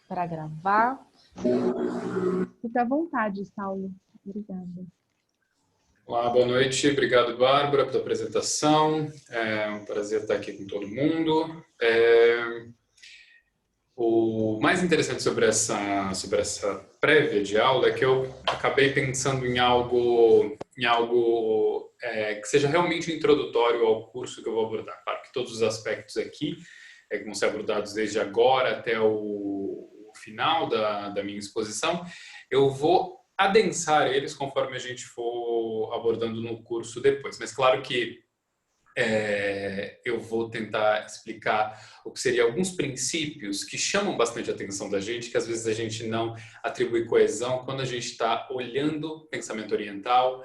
para gravar. Fica à vontade, Saulo. Obrigada. Olá, boa noite. Obrigado, Bárbara, pela apresentação. É um prazer estar aqui com todo mundo. O mais interessante sobre essa prévia de aula é que eu acabei pensando em algo que seja realmente introdutório ao curso que eu vou abordar. Claro que todos os aspectos aqui vão ser abordados desde agora até o final da minha exposição. Eu vou adensar eles conforme a gente for abordando no curso depois. Mas claro que eu vou tentar explicar o que seriam alguns princípios que chamam bastante a atenção da gente, que às vezes a gente não atribui coesão quando a gente está olhando pensamento oriental,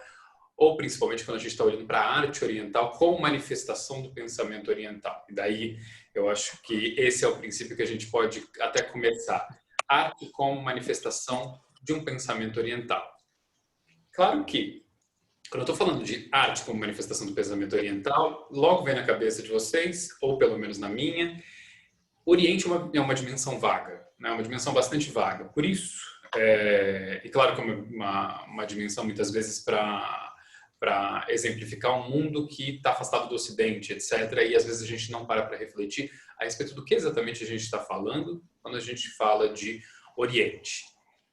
ou principalmente quando a gente está olhando para a arte oriental como manifestação do pensamento oriental. E daí eu acho que esse é o princípio que a gente pode até começar. Arte como manifestação de um pensamento oriental. Claro que quando eu estou falando de arte como manifestação do pensamento oriental, logo vem na cabeça de vocês, ou pelo menos na minha, Oriente é uma dimensão vaga, né? Uma dimensão bastante vaga. Por isso, e claro que é uma dimensão muitas vezes para exemplificar um mundo que está afastado do Ocidente, etc. E às vezes a gente não para refletir a respeito do que exatamente a gente está falando quando a gente fala de Oriente.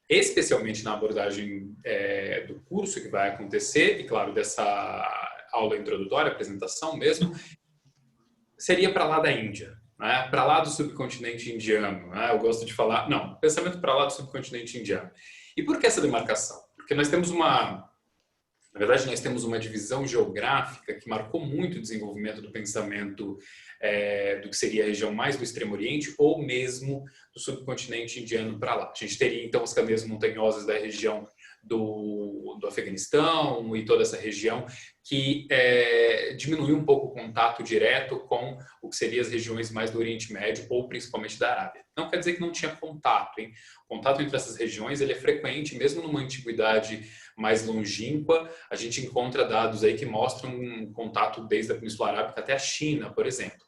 Especialmente na abordagem do curso que vai acontecer, e claro, dessa aula introdutória, apresentação mesmo, seria para lá da Índia, né? Para lá do subcontinente indiano. Né? Eu gosto de falar, não, pensamento para lá do subcontinente indiano. E por que essa demarcação? Porque nós temos na verdade, nós temos uma divisão geográfica que marcou muito o desenvolvimento do pensamento do que seria a região mais do Extremo Oriente ou mesmo do subcontinente indiano para lá. A gente teria, então, as cadeias montanhosas da região do Afeganistão e toda essa região que diminuiu um pouco o contato direto com o que seriam as regiões mais do Oriente Médio ou principalmente da Arábia. Não quer dizer que não tinha contato, hein? O contato entre essas regiões ele é frequente, mesmo numa antiguidade mais longínqua, a gente encontra dados aí que mostram um contato desde a Península Arábica até a China, por exemplo.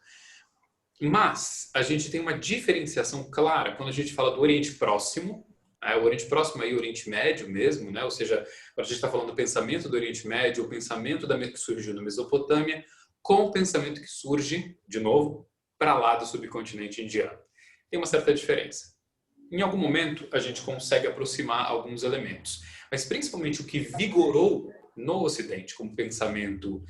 Mas a gente tem uma diferenciação clara quando a gente fala do Oriente Próximo, o Oriente Próximo aí, o Oriente Médio mesmo, né? Ou seja, quando a gente está falando do pensamento do Oriente Médio, o pensamento que surgiu na Mesopotâmia, com o pensamento que surge, de novo, para lá do subcontinente indiano. Tem uma certa diferença. Em algum momento, a gente consegue aproximar alguns elementos, mas principalmente o que vigorou no Ocidente como pensamento,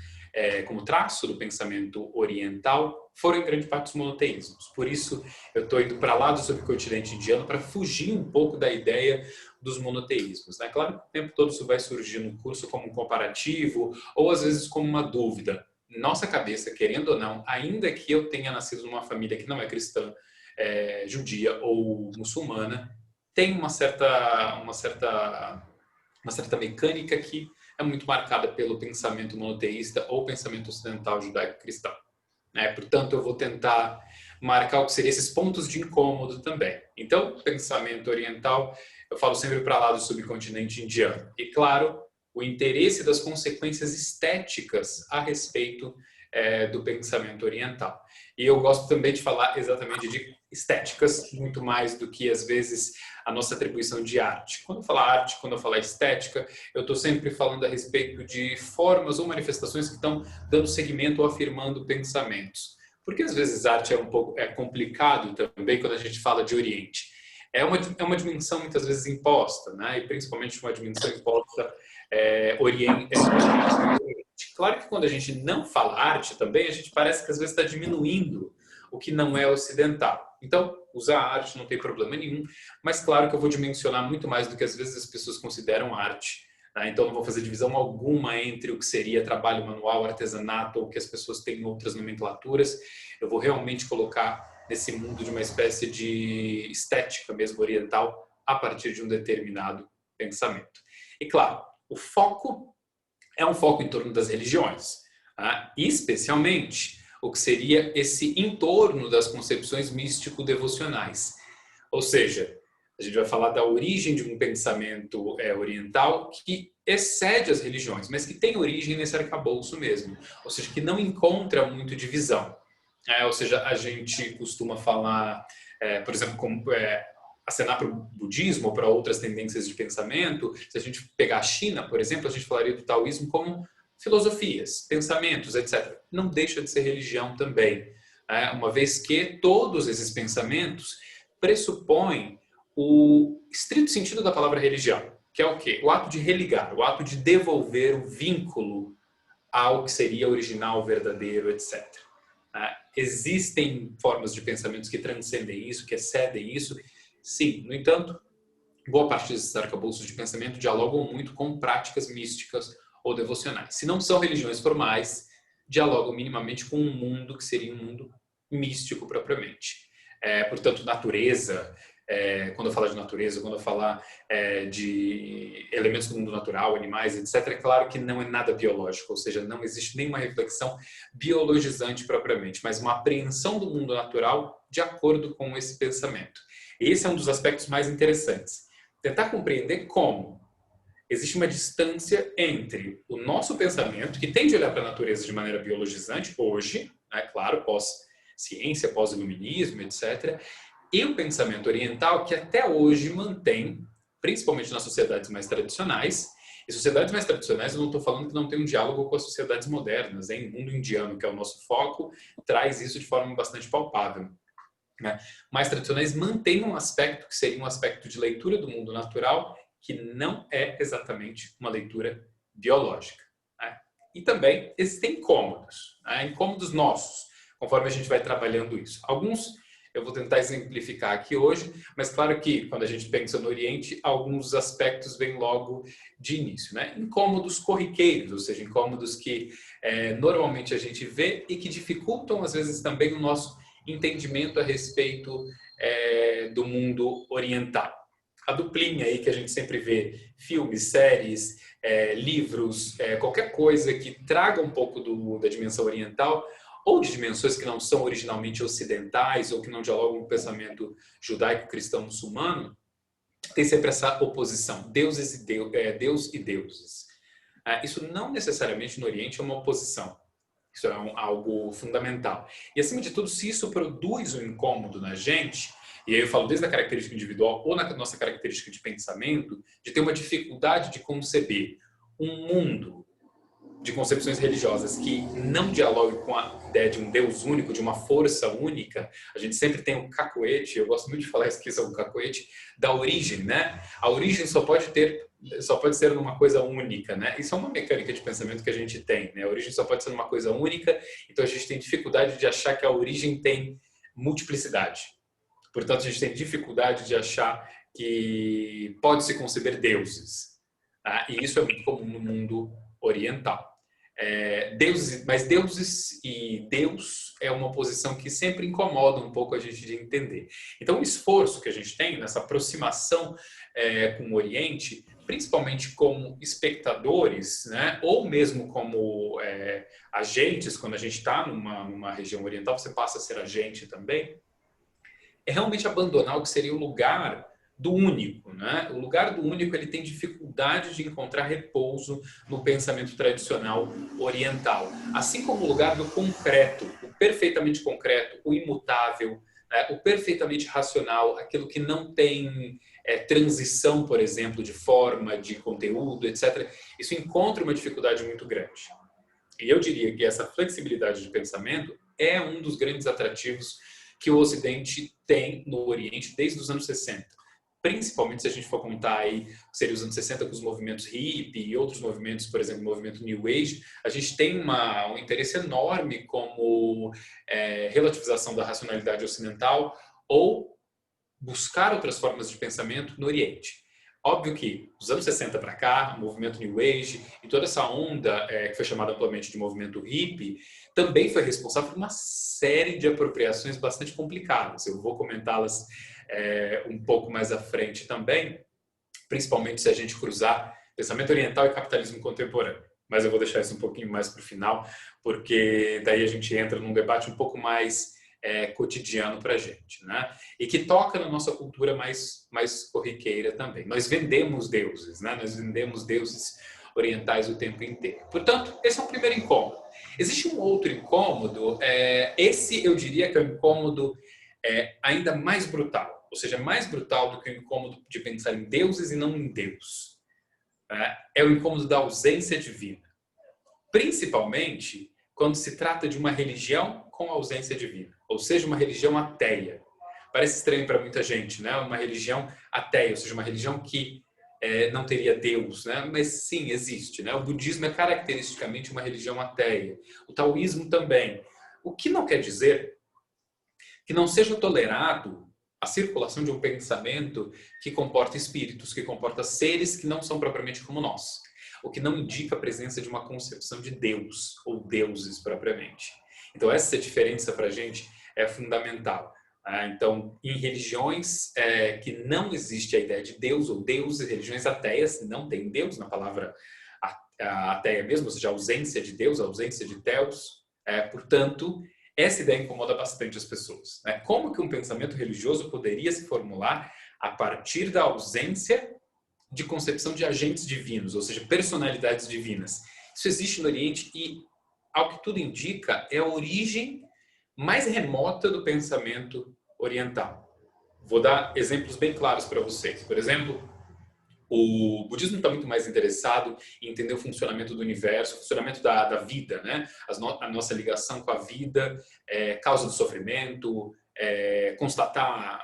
como traço do pensamento oriental, foram em grande parte os monoteísmos. Por isso, eu estou indo para lá do subcontinente indiano para fugir um pouco da ideia dos monoteísmos. Né? Claro que o tempo todo isso vai surgir no curso como um comparativo ou às vezes como uma dúvida. Nossa cabeça, querendo ou não, ainda que eu tenha nascido numa família que não é cristã, judia ou muçulmana, tem uma certa mecânica que é muito marcada pelo pensamento monoteísta ou pensamento ocidental judaico-cristão. Portanto, eu vou tentar marcar o que seriam esses pontos de incômodo também. Então, pensamento oriental, eu falo sempre para lá do subcontinente indiano. E, claro, o interesse das consequências estéticas a respeito do pensamento oriental. E eu gosto também de falar exatamente de estéticas, muito mais do que, às vezes, a nossa atribuição de arte. Quando eu falar arte, quando eu falar estética, eu estou sempre falando a respeito de formas ou manifestações que estão dando seguimento ou afirmando pensamentos. Porque, às vezes, arte é um pouco complicado também quando a gente fala de Oriente. É uma dimensão, muitas vezes, imposta, né? E principalmente uma dimensão imposta Oriente. Claro que quando a gente não fala arte também, a gente parece que às vezes está diminuindo o que não é ocidental. Então, usar arte não tem problema nenhum, mas claro que eu vou dimensionar muito mais do que às vezes as pessoas consideram arte. Né? Então, não vou fazer divisão alguma entre o que seria trabalho manual, artesanato, ou que as pessoas têm outras nomenclaturas. Eu vou realmente colocar nesse mundo de uma espécie de estética mesmo oriental a partir de um determinado pensamento. E claro, o foco é um foco em torno das religiões, tá? Especialmente o que seria esse entorno das concepções místico-devocionais. Ou seja, a gente vai falar da origem de um pensamento oriental que excede as religiões, mas que tem origem nesse arcabouço mesmo. Ou seja, que não encontra muito divisão. Ou seja, a gente costuma falar, por exemplo, como acenar para o budismo ou para outras tendências de pensamento, se a gente pegar a China, por exemplo, a gente falaria do taoísmo como filosofias, pensamentos, etc. Não deixa de ser religião também, né? Uma vez que todos esses pensamentos pressupõem o estrito sentido da palavra religião, que é o quê? O ato de religar, o ato de devolver o vínculo ao que seria original, verdadeiro, etc. Existem formas de pensamentos que transcendem isso, que excedem isso. Sim, no entanto, boa parte desses arcabouços de pensamento dialogam muito com práticas místicas ou devocionais. Se não são religiões formais, dialogam minimamente com um mundo que seria um mundo místico propriamente. Portanto, natureza, quando eu falar de natureza, quando eu falar de elementos do mundo natural, animais, etc., é claro que não é nada biológico, ou seja, não existe nenhuma reflexão biologizante propriamente, mas uma apreensão do mundo natural de acordo com esse pensamento. Esse é um dos aspectos mais interessantes. Tentar compreender como existe uma distância entre o nosso pensamento, que tende a olhar para a natureza de maneira biologizante, hoje, claro, pós-ciência, pós-iluminismo, etc., e o pensamento oriental, que até hoje mantém, principalmente nas sociedades mais tradicionais, e sociedades mais tradicionais, eu não estou falando que não tem um diálogo com as sociedades modernas, hein? O mundo indiano, que é o nosso foco, traz isso de forma bastante palpável. Mais tradicionais mantêm um aspecto que seria um aspecto de leitura do mundo natural, que não é exatamente uma leitura biológica. E também existem incômodos, incômodos nossos, conforme a gente vai trabalhando isso. Alguns eu vou tentar exemplificar aqui hoje, mas claro que quando a gente pensa no Oriente, alguns aspectos vêm logo de início. Incômodos corriqueiros, ou seja, incômodos que normalmente a gente vê e que dificultam às vezes também o nosso entendimento a respeito do mundo oriental. A duplinha aí que a gente sempre vê, filmes, séries, livros, qualquer coisa que traga um pouco da dimensão oriental ou de dimensões que não são originalmente ocidentais ou que não dialogam com o pensamento judaico-cristão muçulmano, tem sempre essa oposição, Deus e deuses. Isso não necessariamente no Oriente é uma oposição. Isso é algo fundamental. E, acima de tudo, se isso produz um incômodo na gente, e aí eu falo desde a característica individual ou na nossa característica de pensamento, de ter uma dificuldade de conceber um mundo de concepções religiosas que não dialogam com a ideia de um Deus único, de uma força única. A gente sempre tem o cacoete, eu gosto muito de falar isso, que isso é o cacoete da origem, A origem só pode ser numa coisa única, Isso é uma mecânica de pensamento que a gente tem, A origem só pode ser numa coisa única, então a gente tem dificuldade de achar que a origem tem multiplicidade. Portanto, a gente tem dificuldade de achar que pode se conceber deuses. E isso é muito comum no mundo oriental. Mas deuses e Deus é uma posição que sempre incomoda um pouco a gente de entender. Então, o esforço que a gente tem nessa aproximação com o Oriente, principalmente como espectadores, ou mesmo como agentes, quando a gente está numa região oriental, você passa a ser agente também, é realmente abandonar o que seria o lugar do único, O lugar do único, ele tem dificuldade de encontrar repouso no pensamento tradicional oriental. Assim como o lugar do concreto, o perfeitamente concreto, o imutável, o perfeitamente racional, aquilo que não tem transição, por exemplo, de forma, de conteúdo, etc. Isso encontra uma dificuldade muito grande. E eu diria que essa flexibilidade de pensamento é um dos grandes atrativos que o Ocidente tem no Oriente desde os anos 60. Principalmente se a gente for contar aí, seria os anos 60 com os movimentos hippie e outros movimentos, por exemplo, o movimento New Age, a gente tem um interesse enorme como relativização da racionalidade ocidental ou buscar outras formas de pensamento no Oriente. Óbvio que, dos anos 60 para cá, o movimento New Age e toda essa onda que foi chamada amplamente de movimento hippie, também foi responsável por uma série de apropriações bastante complicadas. Eu vou comentá-las um pouco mais à frente também, principalmente se a gente cruzar pensamento oriental e capitalismo contemporâneo. Mas eu vou deixar isso um pouquinho mais para o final, porque daí a gente entra num debate um pouco mais cotidiano para a gente, E que toca na nossa cultura mais corriqueira também. Nós vendemos deuses, Nós vendemos deuses orientais o tempo inteiro. Portanto, esse é um primeiro incômodo. Existe um outro incômodo, esse eu diria que é um incômodo ainda mais brutal. Ou seja, é mais brutal do que o incômodo de pensar em deuses e não em Deus. É o incômodo da ausência divina. Principalmente quando se trata de uma religião com ausência divina. Ou seja, uma religião ateia. Parece estranho para muita gente, né? Uma religião ateia, ou seja, uma religião que não teria Deus, né? Mas sim, existe, né? O budismo é caracteristicamente uma religião ateia. O taoísmo também. O que não quer dizer que não seja tolerado a circulação de um pensamento que comporta espíritos, que comporta seres que não são propriamente como nós. O que não indica a presença de uma concepção de Deus, ou deuses propriamente. Então essa diferença para a gente é fundamental. Então, em religiões que não existe a ideia de Deus, ou deuses, religiões ateias, não tem Deus na palavra ateia mesmo, ou seja, a ausência de Deus, a ausência de Theos. Portanto, essa ideia incomoda bastante as pessoas. Como que um pensamento religioso poderia se formular a partir da ausência de concepção de agentes divinos, ou seja, personalidades divinas? Isso existe no Oriente e, ao que tudo indica, é a origem mais remota do pensamento oriental. Vou dar exemplos bem claros para vocês. Por exemplo, o budismo está muito mais interessado em entender o funcionamento do universo, o funcionamento da vida, né? A nossa ligação com a vida, causa do sofrimento, constatar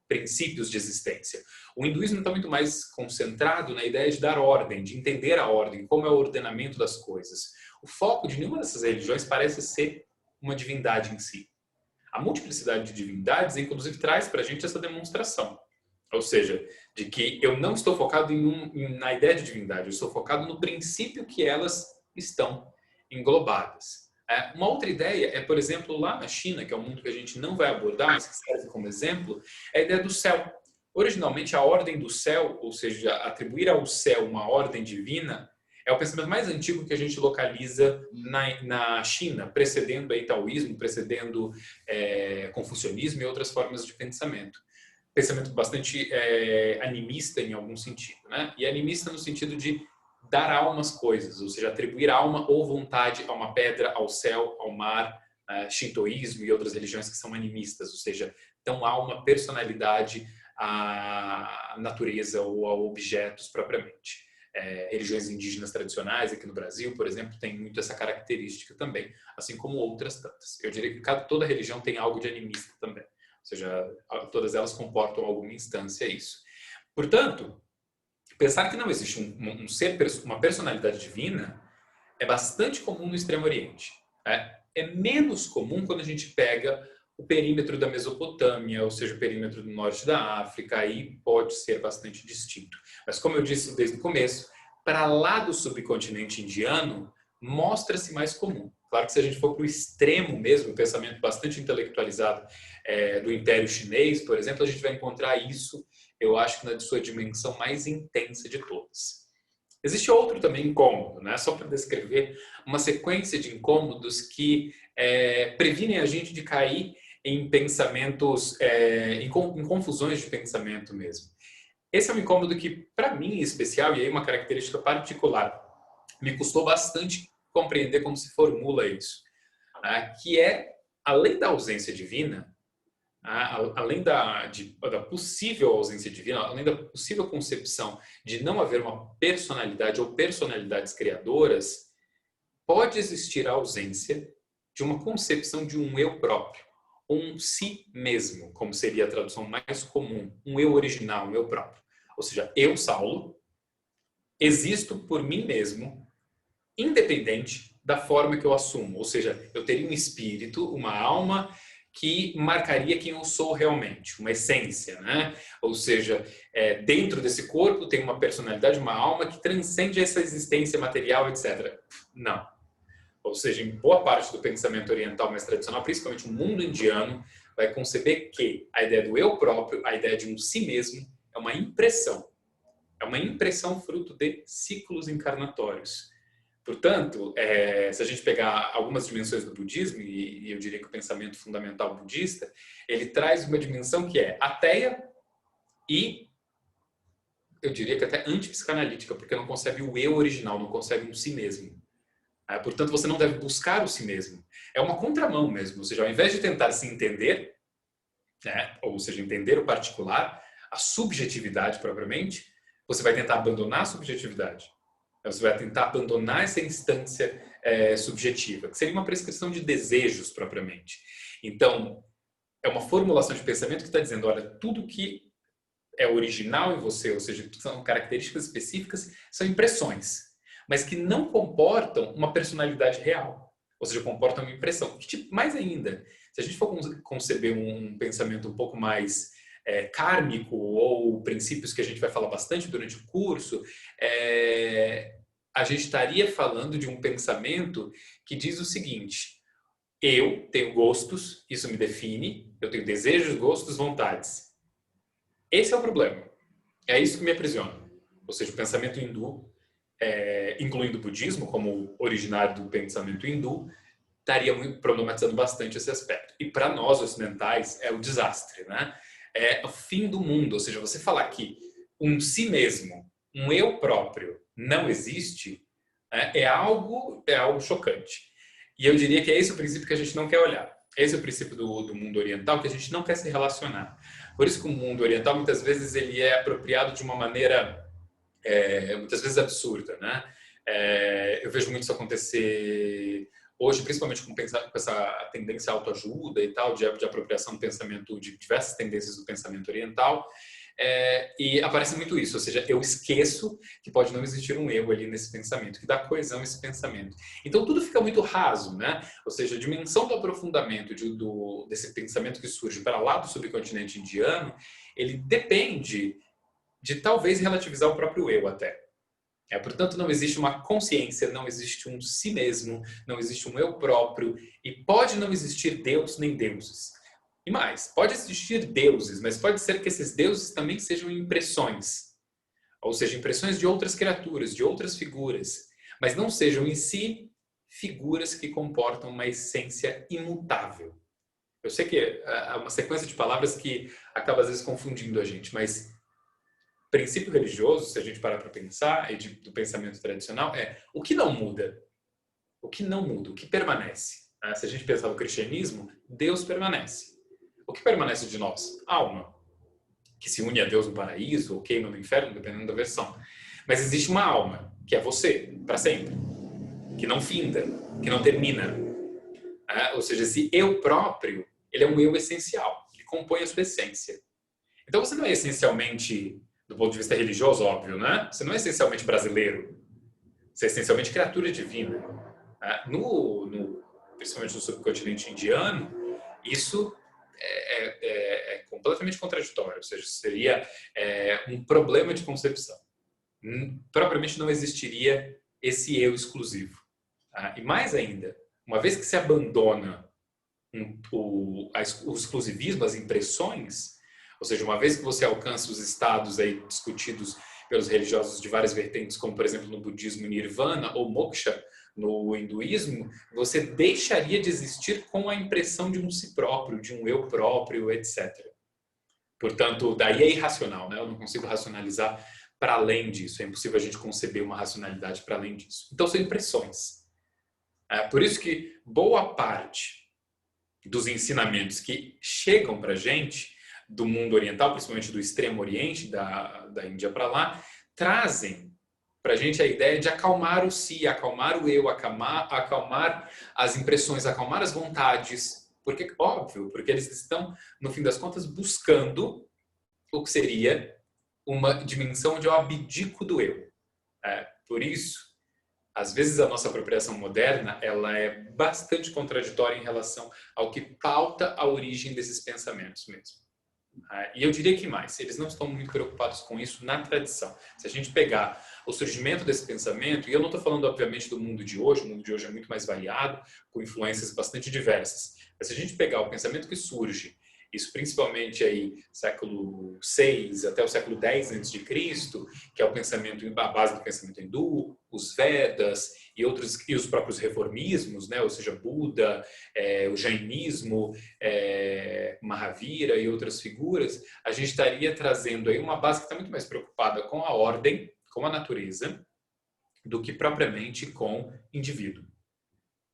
princípios de existência. O hinduísmo está muito mais concentrado na ideia de dar ordem, de entender a ordem, como é o ordenamento das coisas. O foco de nenhuma dessas religiões parece ser uma divindade em si. A multiplicidade de divindades, inclusive, traz para a gente essa demonstração. Ou seja, de que eu não estou focado na ideia de divindade, eu estou focado no princípio que elas estão englobadas. Uma outra ideia é, por exemplo, lá na China, que é um mundo que a gente não vai abordar, mas que serve como exemplo, é a ideia do céu. Originalmente, a ordem do céu, ou seja, atribuir ao céu uma ordem divina, é o pensamento mais antigo que a gente localiza na China, precedendo aí taoísmo, precedendo confucionismo e outras formas de pensamento. Pensamento bastante animista em algum sentido, né? E animista no sentido de dar alma às coisas, ou seja, atribuir alma ou vontade a uma pedra, ao céu, ao mar, shintoísmo e outras religiões que são animistas, ou seja, dão alma, personalidade à natureza ou a objetos propriamente. Religiões indígenas tradicionais aqui no Brasil, por exemplo, tem muito essa característica também, assim como outras tantas. Eu diria que toda religião tem algo de animista também. Ou seja, todas elas comportam alguma instância isso. Portanto, pensar que não existe um ser, uma personalidade divina é bastante comum no Extremo Oriente. É menos comum quando a gente pega o perímetro da Mesopotâmia, ou seja, o perímetro do norte da África, aí pode ser bastante distinto. Mas como eu disse desde o começo, para lá do subcontinente indiano, mostra-se mais comum. Claro que se a gente for para o extremo mesmo, um pensamento bastante intelectualizado do Império Chinês, por exemplo, a gente vai encontrar isso, eu acho que na sua dimensão mais intensa de todas. Existe outro também incômodo, né? Só para descrever uma sequência de incômodos que previnem a gente de cair em pensamentos, em confusões de pensamento mesmo. Esse é um incômodo que, para mim em especial, e aí uma característica particular, me custou bastante compreender como se formula isso, que é, além da ausência divina, além da possível ausência divina, além da possível concepção de não haver uma personalidade ou personalidades criadoras, pode existir a ausência de uma concepção de um eu próprio, um si mesmo, como seria a tradução mais comum, um eu original, um eu próprio. Ou seja, eu, Saulo, existo por mim mesmo, independente da forma que eu assumo. Ou seja, eu teria um espírito, uma alma que marcaria quem eu sou realmente, uma essência, né? Ou seja, dentro desse corpo tem uma personalidade, uma alma que transcende essa existência material, etc. Não. Ou seja, em boa parte do pensamento oriental mais tradicional, principalmente o mundo indiano, vai conceber que a ideia do eu próprio, a ideia de um si mesmo, é uma impressão. É uma impressão fruto de ciclos encarnatórios. Portanto, se a gente pegar algumas dimensões do budismo, e eu diria que o pensamento fundamental budista, ele traz uma dimensão que é ateia e, eu diria que até antipsicanalítica, porque não concebe o eu original, não concebe um si mesmo. Portanto, você não deve buscar o si mesmo. É uma contramão mesmo, ou seja, ao invés de tentar se entender, né? Ou seja, entender o particular, a subjetividade propriamente, você vai tentar abandonar a subjetividade. Você vai tentar abandonar essa instância subjetiva, que seria uma prescrição de desejos propriamente. Então, é uma formulação de pensamento que está dizendo, olha, tudo que é original em você, ou seja, são características específicas, são impressões, mas que não comportam uma personalidade real. Ou seja, comportam uma impressão. Mais ainda, se a gente for conceber um pensamento um pouco mais kármico, ou princípios que a gente vai falar bastante durante o curso, a gente estaria falando de um pensamento que diz o seguinte: eu tenho gostos, isso me define, eu tenho desejos, gostos, vontades. Esse é o problema. É isso que me aprisiona. Ou seja, o pensamento hindu, incluindo o budismo como originário do pensamento hindu, estaria problematizando bastante esse aspecto. E para nós ocidentais é o desastre, né? É o fim do mundo. Ou seja, você falar que um si mesmo, um eu próprio, não existe, é algo chocante. E eu diria que é esse o princípio que a gente não quer olhar. Esse é o princípio do mundo oriental, que a gente não quer se relacionar. Por isso que o mundo oriental, muitas vezes, ele é apropriado de uma maneira, muitas vezes, absurda, né? Eu vejo muito isso acontecer hoje, principalmente com essa tendência à autoajuda e tal, de apropriação do pensamento, de diversas tendências do pensamento oriental. E aparece muito isso, ou seja, eu esqueço que pode não existir um eu ali nesse pensamento, que dá coesão a esse pensamento. Então tudo fica muito raso, né? Ou seja, a dimensão do aprofundamento desse pensamento que surge para lá do subcontinente indiano, ele depende de talvez relativizar o próprio eu até. Portanto, não existe uma consciência, não existe um si mesmo, não existe um eu próprio, e pode não existir Deus nem deuses. E mais, pode existir deuses, mas pode ser que esses deuses também sejam impressões. Ou seja, impressões de outras criaturas, de outras figuras. Mas não sejam em si figuras que comportam uma essência imutável. Eu sei que é uma sequência de palavras que acaba às vezes confundindo a gente, mas princípio religioso, se a gente parar para pensar, e do pensamento tradicional, o que não muda. O que não muda, o que permanece. Se a gente pensar no cristianismo, Deus permanece. O que permanece de nós? Alma, que se une a Deus no paraíso ou queima no inferno, dependendo da versão. Mas existe uma alma, que é você, para sempre, que não finda, que não termina. Ou seja, esse eu próprio, ele é um eu essencial, que compõe a sua essência. Então você não é essencialmente, do ponto de vista religioso, óbvio, né? Você não é essencialmente brasileiro. Você é essencialmente criatura divina. Principalmente no subcontinente indiano, isso é completamente contraditório, ou seja, seria um problema de concepção. Propriamente não existiria esse eu exclusivo. E mais ainda, uma vez que se abandona o exclusivismo, as impressões, ou seja, uma vez que você alcança os estados aí discutidos pelos religiosos de várias vertentes, como por exemplo no budismo nirvana ou moksha, no hinduísmo, você deixaria de existir com a impressão de um si próprio, de um eu próprio, etc. Portanto, daí é irracional, né? Eu não consigo racionalizar para além disso. É impossível a gente conceber uma racionalidade para além disso. Então, são impressões. Por isso que boa parte dos ensinamentos que chegam para a gente do mundo oriental, principalmente do Extremo Oriente, da Índia para lá, trazem para a gente a ideia de acalmar o si, acalmar o eu, acalmar as impressões, acalmar as vontades. Porque, óbvio, porque eles estão, no fim das contas, buscando o que seria uma dimensão onde eu abdico do eu. Por isso, às vezes a nossa apropriação moderna ela é bastante contraditória em relação ao que pauta a origem desses pensamentos mesmo. E eu diria que mais, eles não estão muito preocupados com isso na tradição. Se a gente pegar o surgimento desse pensamento, e eu não estou falando obviamente do mundo de hoje, o mundo de hoje é muito mais variado, com influências bastante diversas, mas se a gente pegar o pensamento que surge, isso principalmente aí século VI até o século X a.C., que é o pensamento, a base do pensamento hindu, os Vedas e os próprios reformismos, né? Ou seja, Buda, o Jainismo, Mahavira e outras figuras, a gente estaria trazendo aí uma base que está muito mais preocupada com a ordem, com a natureza, do que propriamente com o indivíduo.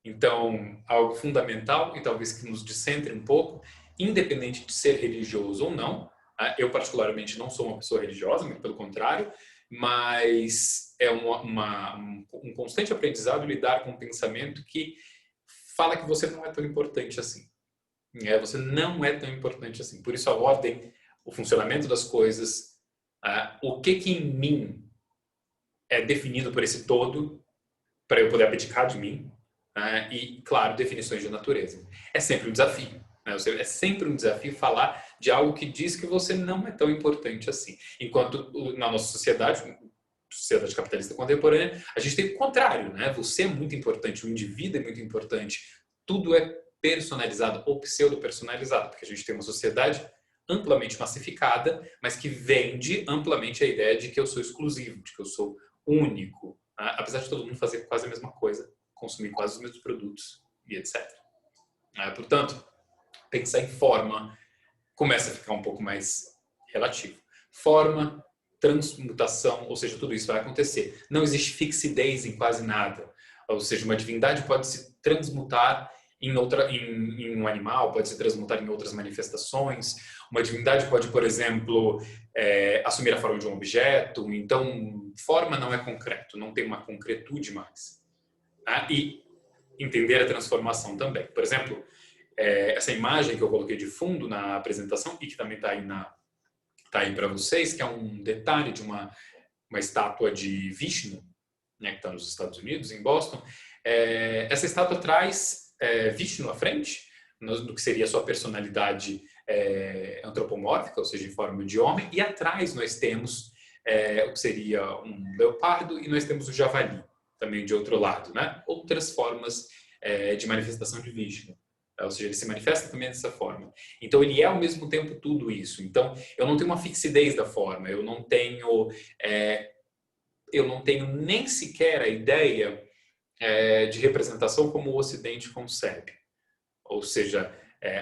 Então, algo fundamental e talvez que nos descentre um pouco independente de ser religioso ou não. Eu, particularmente, não sou uma pessoa religiosa, muito pelo contrário, mas é um constante aprendizado lidar com um pensamento que fala que você não é tão importante assim. Você não é tão importante assim. Por isso, a ordem, o funcionamento das coisas, o que em mim é definido por esse todo, para eu poder abdicar de mim, e, claro, definições de natureza. É sempre um desafio. É sempre um desafio falar de algo que diz que você não é tão importante assim. Enquanto na nossa sociedade capitalista contemporânea, a gente tem o contrário, né? Você é muito importante, o indivíduo é muito importante, tudo é personalizado ou pseudo-personalizado, porque a gente tem uma sociedade amplamente massificada, mas que vende amplamente a ideia de que eu sou exclusivo, de que eu sou único, apesar de todo mundo fazer quase a mesma coisa, consumir quase os mesmos produtos e etc. Portanto, pensar em forma começa a ficar um pouco mais relativo. Forma, transmutação, ou seja, tudo isso vai acontecer. Não existe fixidez em quase nada. Ou seja, uma divindade pode se transmutar em um animal, pode se transmutar em outras manifestações. Uma divindade pode, por exemplo, assumir a forma de um objeto. Então, forma não é concreto, não tem uma concretude mais. E entender a transformação também. Por exemplo, essa imagem que eu coloquei de fundo na apresentação e que também está aí para vocês, que é um detalhe de uma estátua de Vishnu, né, que está nos Estados Unidos, em Boston. Essa estátua traz Vishnu à frente, no que seria a sua personalidade antropomórfica, ou seja, em forma de homem, e atrás nós temos o que seria um leopardo e nós temos o javali, também de outro lado, né? Outras formas de manifestação de Vishnu. Ou seja, ele se manifesta também dessa forma. Então, ele é ao mesmo tempo tudo isso. Então, eu não tenho uma fixidez da forma, eu não tenho nem sequer a ideia de representação como o Ocidente concebe. Ou seja,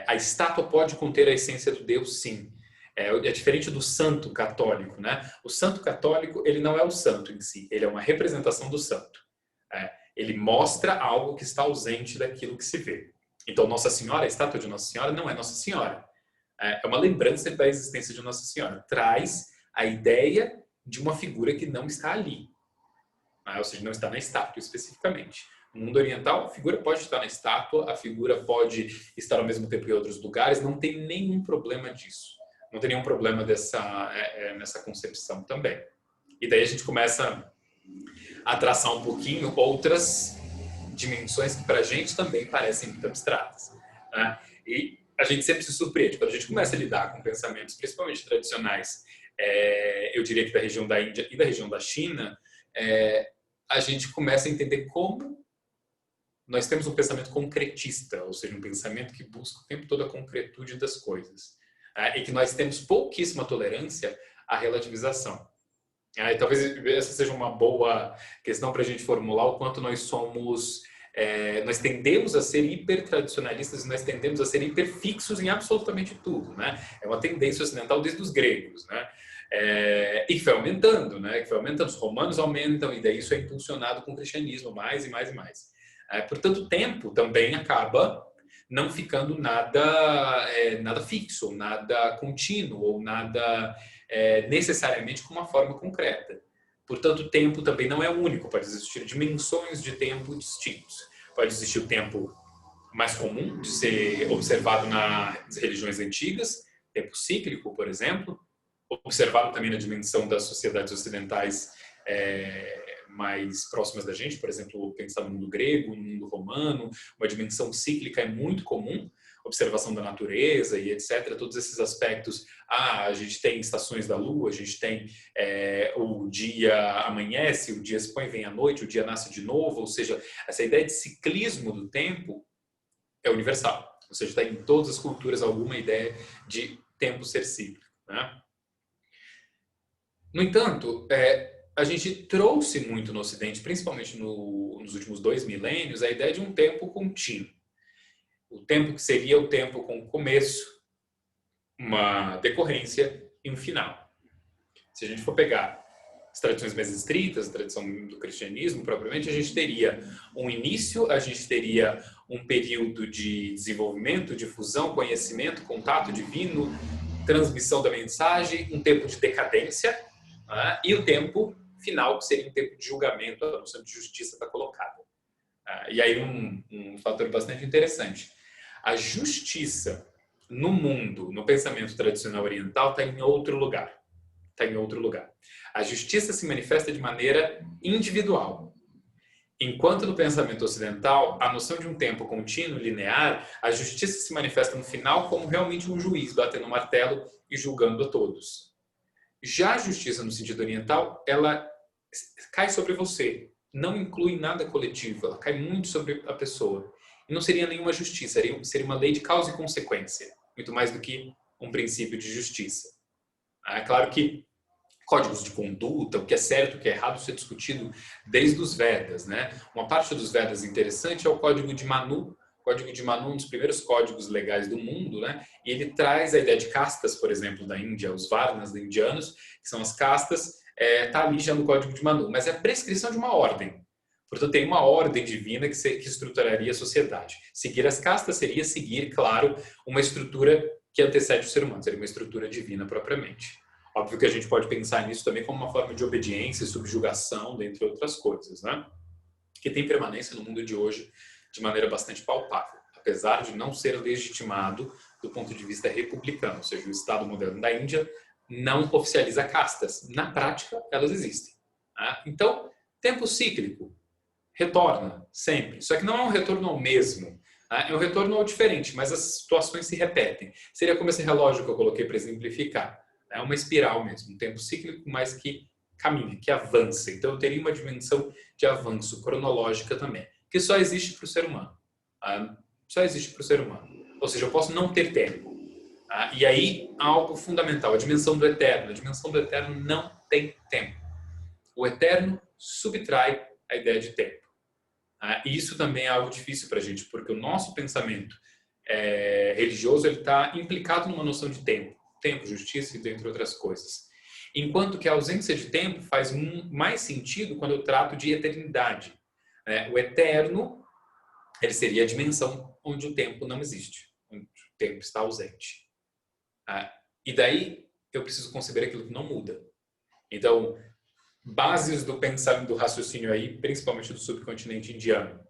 a estátua pode conter a essência do Deus, sim. É diferente do santo católico, né? O santo católico, ele não é o santo em si, ele é uma representação do santo. Ele mostra algo que está ausente daquilo que se vê. Então, Nossa Senhora, a estátua de Nossa Senhora não é Nossa Senhora. É uma lembrança da existência de Nossa Senhora. Traz a ideia de uma figura que não está ali. Ou seja, não está na estátua especificamente. No mundo oriental, a figura pode estar na estátua, a figura pode estar ao mesmo tempo em outros lugares, não tem nenhum problema disso. Não tem nenhum problema nessa concepção também. E daí a gente começa a traçar um pouquinho outras dimensões que para a gente também parecem muito abstratas. Né? E a gente sempre se surpreende. Quando a gente começa a lidar com pensamentos, principalmente tradicionais, eu diria que da região da Índia e da região da China, a gente começa a entender como nós temos um pensamento concretista, ou seja, um pensamento que busca o tempo todo a concretude das coisas. E que nós temos pouquíssima tolerância à relativização. E talvez essa seja uma boa questão para a gente formular o quanto nós somos, nós tendemos a ser hipertradicionalistas e nós tendemos a ser hiperfixos em absolutamente tudo, né? É uma tendência ocidental desde os gregos, né? E que foi aumentando, né? Que foi aumentando, os romanos aumentam e daí isso é impulsionado com o cristianismo mais e mais e mais. Portanto, o tempo também acaba não ficando nada fixo, nada contínuo ou nada necessariamente com uma forma concreta. Portanto, o tempo também não é único, pode existir dimensões de tempo distintos. Pode existir o tempo mais comum de ser observado nas religiões antigas, tempo cíclico, por exemplo, observado também na dimensão das sociedades ocidentais mais próximas da gente, por exemplo, pensar no mundo grego, no mundo romano, uma dimensão cíclica é muito comum, observação da natureza e etc. Todos esses aspectos. A gente tem estações da lua, a gente tem o dia amanhece, o dia se põe, vem à noite, o dia nasce de novo, ou seja, essa ideia de ciclismo do tempo é universal. Ou seja, está em todas as culturas alguma ideia de tempo ser cíclico, né? No entanto, a gente trouxe muito no Ocidente, principalmente nos últimos 2 milênios, a ideia de um tempo contínuo. O tempo que seria o tempo com começo, uma decorrência e um final. Se a gente for pegar as tradições mais estritas, a tradição do cristianismo propriamente, a gente teria um início, a gente teria um período de desenvolvimento, difusão, conhecimento, contato divino, transmissão da mensagem, um tempo de decadência, né? E o tempo final, que seria um tempo de julgamento, a noção de justiça está colocada. E aí um fator bastante interessante. A justiça no mundo, no pensamento tradicional oriental, está em outro lugar. Está em outro lugar. A justiça se manifesta de maneira individual. Enquanto no pensamento ocidental, a noção de um tempo contínuo, linear, a justiça se manifesta no final como realmente um juiz batendo o martelo e julgando a todos. Já a justiça no sentido oriental, ela cai sobre você. Não inclui nada coletivo, ela cai muito sobre a pessoa. E não seria nenhuma justiça, seria uma lei de causa e consequência, muito mais do que um princípio de justiça. É claro que códigos de conduta, o que é certo, o que é errado, isso é discutido desde os Vedas, né? Uma parte dos Vedas interessante é o Código de Manu. O Código de Manu é um dos primeiros códigos legais do mundo, né? E ele traz a ideia de castas, por exemplo, da Índia, os Varnas indianos, que são as castas, está ali já no Código de Manu, mas é a prescrição de uma ordem. Portanto, tem uma ordem divina que estruturaria a sociedade. Seguir as castas seria seguir, claro, uma estrutura que antecede o ser humano, seria uma estrutura divina propriamente. Óbvio que a gente pode pensar nisso também como uma forma de obediência e subjugação, dentre outras coisas, né? Que tem permanência no mundo de hoje de maneira bastante palpável, apesar de não ser legitimado do ponto de vista republicano, ou seja, o Estado moderno da Índia não oficializa castas. Na prática, elas existem. Tá? Então, tempo cíclico retorna sempre. Só que não é um retorno ao mesmo, tá? É um retorno ao diferente, mas as situações se repetem. Seria como esse relógio que eu coloquei para exemplificar. É uma espiral mesmo, um tempo cíclico, mas que caminha, que avança. Então, eu teria uma dimensão de avanço cronológica também, que só existe para o ser humano. Tá? Só existe para o ser humano. Ou seja, eu posso não ter tempo. E aí, algo fundamental, a dimensão do eterno. A dimensão do eterno não tem tempo. O eterno subtrai a ideia de tempo. E isso também é algo difícil para a gente, porque o nosso pensamento religioso está implicado numa noção de tempo. Tempo, justiça e dentre outras coisas. Enquanto que a ausência de tempo faz mais sentido quando eu trato de eternidade. O eterno, ele seria a dimensão onde o tempo não existe, onde o tempo está ausente. E daí eu preciso conceber aquilo que não muda. Então, bases do pensamento, do raciocínio aí, principalmente do subcontinente indiano.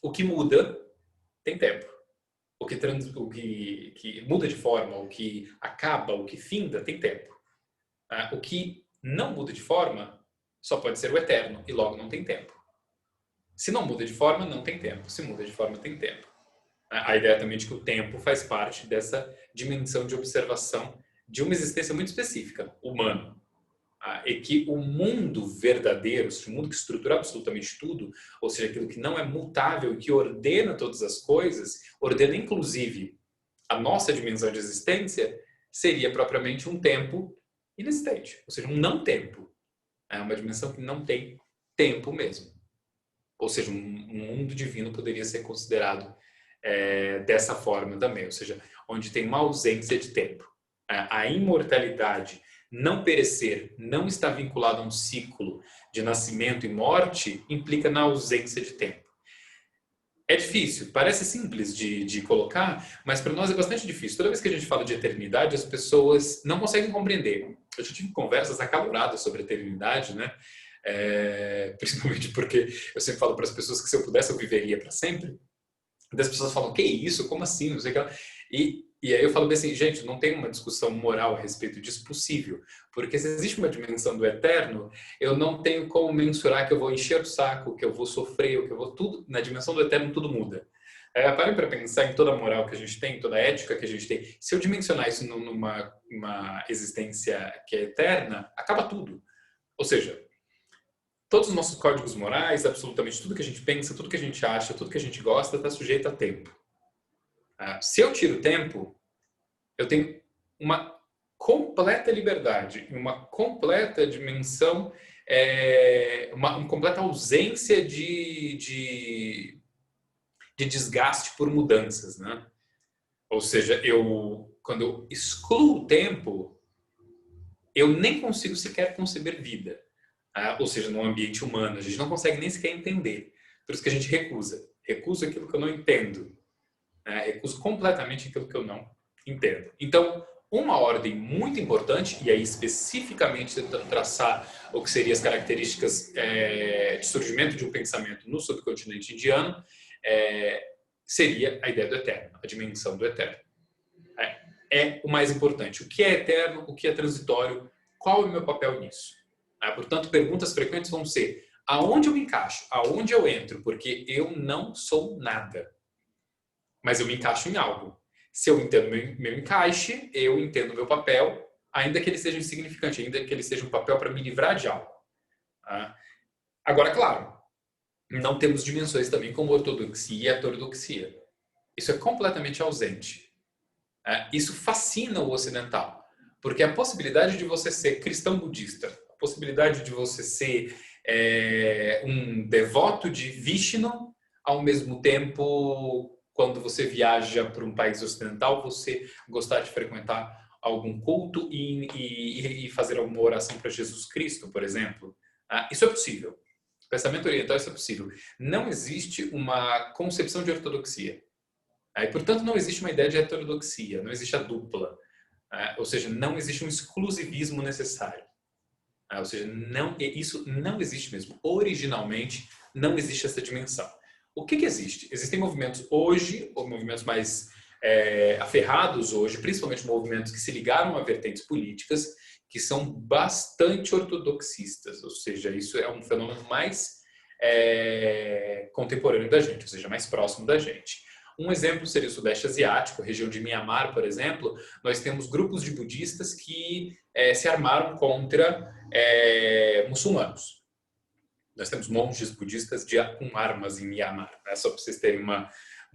O que muda tem tempo. O que muda de forma, o que acaba, o que finda, tem tempo. O que não muda de forma só pode ser o eterno e logo não tem tempo. Se não muda de forma, não tem tempo. Se muda de forma, tem tempo. A ideia também de que o tempo faz parte dessa dimensão de observação de uma existência muito específica, humana. E que o mundo verdadeiro, o mundo que estrutura absolutamente tudo, ou seja, aquilo que não é mutável e que ordena todas as coisas, ordena inclusive a nossa dimensão de existência, seria propriamente um tempo inexistente, ou seja, um não tempo. É uma dimensão que não tem tempo mesmo. Ou seja, um mundo divino poderia ser considerado dessa forma também, ou seja, onde tem uma ausência de tempo. A imortalidade, não perecer, não estar vinculado a um ciclo de nascimento e morte, implica na ausência de tempo. É difícil, parece simples de colocar, mas para nós é bastante difícil. Toda vez que a gente fala de eternidade, as pessoas não conseguem compreender. Eu já tive conversas acaloradas sobre eternidade, né? Principalmente porque eu sempre falo para as pessoas que se eu pudesse eu viveria para sempre. E as pessoas falam, que isso? Como assim? Não sei o que ela... E aí eu falo bem assim, gente, não tem uma discussão moral a respeito disso possível, porque se existe uma dimensão do eterno, eu não tenho como mensurar que eu vou encher o saco, que eu vou sofrer, que eu vou tudo, na dimensão do eterno tudo muda. Parem para pensar em toda a moral que a gente tem, toda a ética que a gente tem. Se eu dimensionar isso numa existência que é eterna, acaba tudo. Ou seja, todos os nossos códigos morais, absolutamente tudo que a gente pensa, tudo que a gente acha, tudo que a gente gosta, está sujeito a tempo. Se eu tiro o tempo, eu tenho uma completa liberdade, uma completa dimensão, uma completa ausência de desgaste por mudanças, né? Ou seja, quando eu excluo o tempo, eu nem consigo sequer conceber vida. ou seja, no ambiente humano. A gente não consegue nem sequer entender. Por isso que a gente recusa. Recuso aquilo que eu não entendo. Recuso completamente aquilo que eu não entendo. Então, uma ordem muito importante, e aí especificamente tentando traçar o que seriam as características de surgimento de um pensamento no subcontinente indiano, seria a ideia do eterno, a dimensão do eterno. É o mais importante. O que é eterno, o que é transitório, qual é o meu papel nisso? Portanto, perguntas frequentes vão ser: aonde eu me encaixo? Aonde eu entro? Porque eu não sou nada, mas eu me encaixo em algo. Se eu entendo meu encaixe, eu entendo meu papel, ainda que ele seja insignificante, ainda que ele seja um papel para me livrar de algo. Agora, claro, não temos dimensões também como ortodoxia e heterodoxia. Isso é completamente ausente. Isso fascina o ocidental, porque a possibilidade de você ser cristão budista, a possibilidade de você ser um devoto de Vishnu, ao mesmo tempo, quando você viaja para um país ocidental, você gostar de frequentar algum culto e fazer alguma oração para Jesus Cristo, por exemplo. Isso é possível. No pensamento oriental, isso é possível. Não existe uma concepção de ortodoxia. E, portanto, não existe uma ideia de heterodoxia, não existe a dupla. Ou seja, não existe um exclusivismo necessário. Ou seja, isso não existe mesmo. Originalmente, não existe essa dimensão. O que existe? Existem movimentos hoje, ou movimentos mais aferrados hoje, principalmente movimentos que se ligaram a vertentes políticas, que são bastante ortodoxistas. Ou seja, isso é um fenômeno mais contemporâneo da gente, ou seja, mais próximo da gente. Um exemplo seria o Sudeste Asiático, a região de Mianmar, por exemplo. Nós temos grupos de budistas que se armaram contra muçulmanos. Nós temos monges budistas com armas em Mianmar, só para vocês terem uma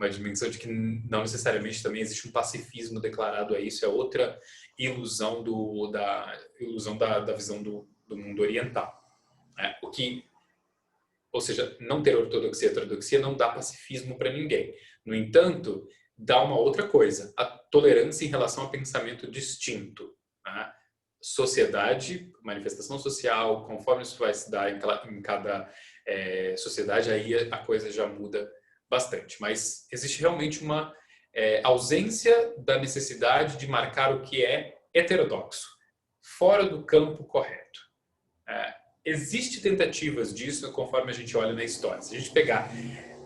dimensão de que não necessariamente também existe um pacifismo declarado a isso, é outra ilusão da visão do mundo oriental. Ou seja, não ter ortodoxia e heterodoxia não dá pacifismo para ninguém. No entanto, dá uma outra coisa, a tolerância em relação a pensamento distinto. Sociedade, manifestação social, conforme isso vai se dar em cada sociedade, aí a coisa já muda bastante. Mas existe realmente uma ausência da necessidade de marcar o que é heterodoxo, fora do campo correto. Existem tentativas disso conforme a gente olha na história. Se a gente pegar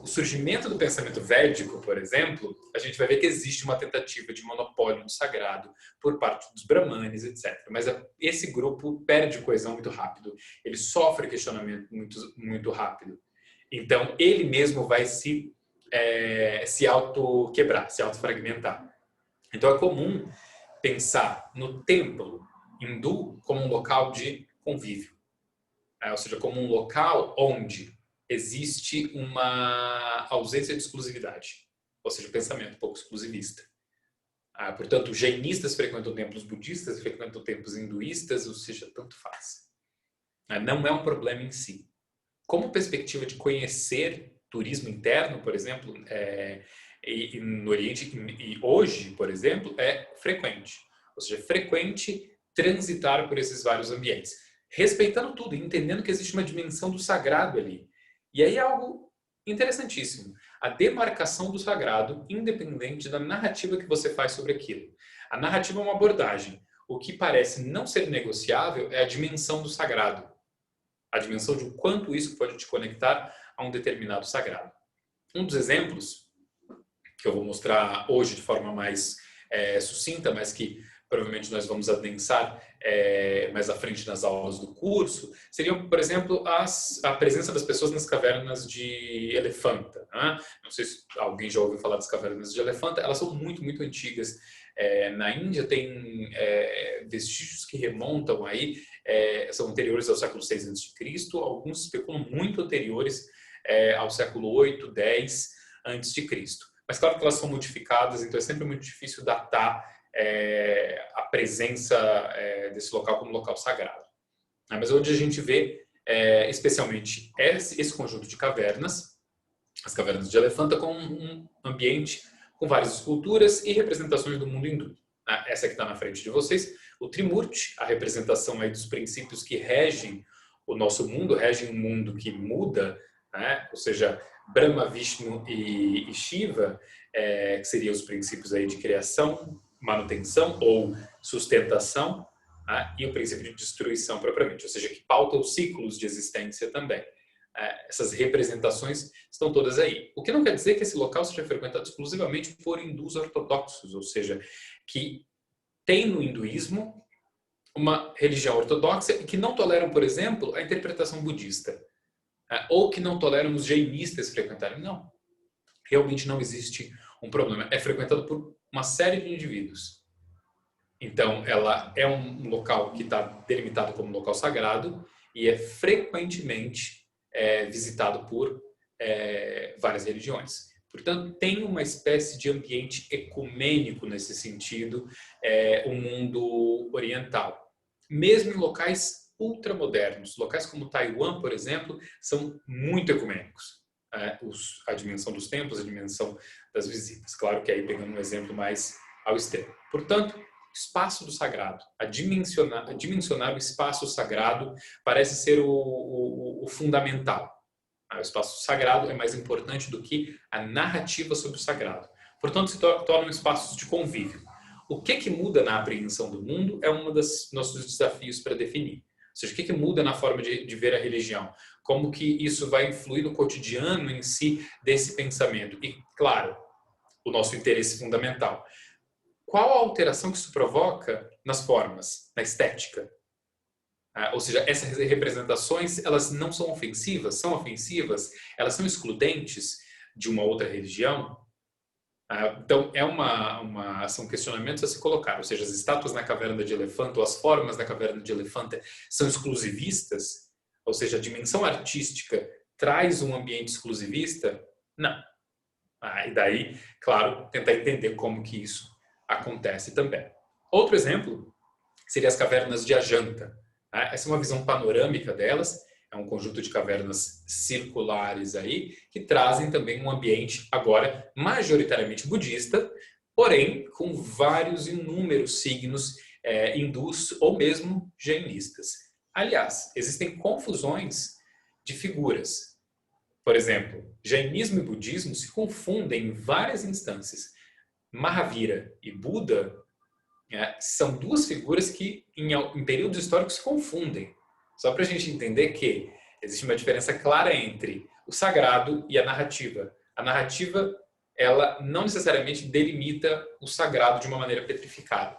o surgimento do pensamento védico, por exemplo, a gente vai ver que existe uma tentativa de monopólio do sagrado por parte dos brahmanes, etc. Mas esse grupo perde coesão muito rápido, ele sofre questionamento muito rápido. Então, ele mesmo vai se auto-quebrar, se auto-fragmentar. Então, é comum pensar no templo hindu como um local de convívio. Ou seja, como um local onde existe uma ausência de exclusividade, ou seja, um pensamento um pouco exclusivista. Portanto, jainistas frequentam templos budistas, frequentam templos hinduístas, ou seja, tanto faz. Não é um problema em si. Como perspectiva de conhecer turismo interno, por exemplo, no Oriente, e hoje, por exemplo, é frequente. Ou seja, é frequente transitar por esses vários ambientes, respeitando tudo, entendendo que existe uma dimensão do sagrado ali. E aí é algo interessantíssimo. A demarcação do sagrado, independente da narrativa que você faz sobre aquilo. A narrativa é uma abordagem. O que parece não ser negociável é a dimensão do sagrado. A dimensão de o quanto isso pode te conectar a um determinado sagrado. Um dos exemplos que eu vou mostrar hoje de forma mais sucinta, mas que provavelmente nós vamos adensar mais à frente nas aulas do curso, seria, por exemplo, a presença das pessoas nas cavernas de Elefanta. Não sei se alguém já ouviu falar das cavernas de Elefanta, elas são muito, muito antigas. Na Índia tem vestígios que remontam aí, são anteriores ao século VI a.C., alguns especulam muito anteriores ao século 8, 10 a.C. Mas claro que elas são modificadas, então é sempre muito difícil datar a presença desse local como local sagrado. Mas onde a gente vê especialmente esse conjunto de cavernas, as cavernas de Elefanta, com um ambiente com várias esculturas e representações do mundo hindu. Essa que está na frente de vocês, o Trimurti, a representação aí dos princípios que regem o nosso mundo rege um mundo que muda, né? Ou seja, Brahma, Vishnu e Shiva, que seriam os princípios aí de criação, manutenção ou sustentação, né? E o princípio de destruição propriamente, ou seja, que pauta os ciclos de existência também. Essas representações estão todas aí. O que não quer dizer que esse local seja frequentado exclusivamente por hindus ortodoxos, ou seja, que tem no hinduísmo uma religião ortodoxa e que não toleram, por exemplo, a interpretação budista, ou que não toleram os jainistas frequentarem. Não. Realmente não existe um problema. É frequentado por uma série de indivíduos. Então, ela é um local que está delimitado como local sagrado e é frequentemente visitado por várias religiões. Portanto, tem uma espécie de ambiente ecumênico nesse sentido, o mundo oriental. Mesmo em locais ultramodernos, locais como Taiwan, por exemplo, são muito ecumênicos. A dimensão dos templos, a dimensão das visitas. Claro que aí pegando um exemplo mais ao extremo. Portanto, espaço do sagrado, a dimensionar o espaço sagrado parece ser o fundamental. O espaço sagrado é mais importante do que a narrativa sobre o sagrado. Portanto, se tornam espaços de convívio. O que muda na apreensão do mundo é um dos nossos desafios para definir. Ou seja, o que muda na forma de ver a religião? Como que isso vai influir no cotidiano em si desse pensamento? E, claro, o nosso interesse fundamental. Qual a alteração que isso provoca nas formas, na estética? Ou seja, essas representações, elas não são ofensivas? São ofensivas? Elas são excludentes de uma outra religião? Então, são questionamentos a se colocar. Ou seja, as estátuas na caverna de Elefanta ou as formas da caverna de Elefanta são exclusivistas? Ou seja, a dimensão artística traz um ambiente exclusivista? Não. E daí, claro, tentar entender como que isso acontece também. Outro exemplo seria as cavernas de Ajanta. Essa é uma visão panorâmica delas, é um conjunto de cavernas circulares aí, que trazem também um ambiente agora majoritariamente budista, porém com vários inúmeros signos hindus ou mesmo jainistas. Aliás, existem confusões de figuras. Por exemplo, jainismo e budismo se confundem em várias instâncias. Mahavira e Buda são duas figuras que em períodos históricos se confundem. Só para a gente entender que existe uma diferença clara entre o sagrado e a narrativa. A narrativa, ela não necessariamente delimita o sagrado de uma maneira petrificada.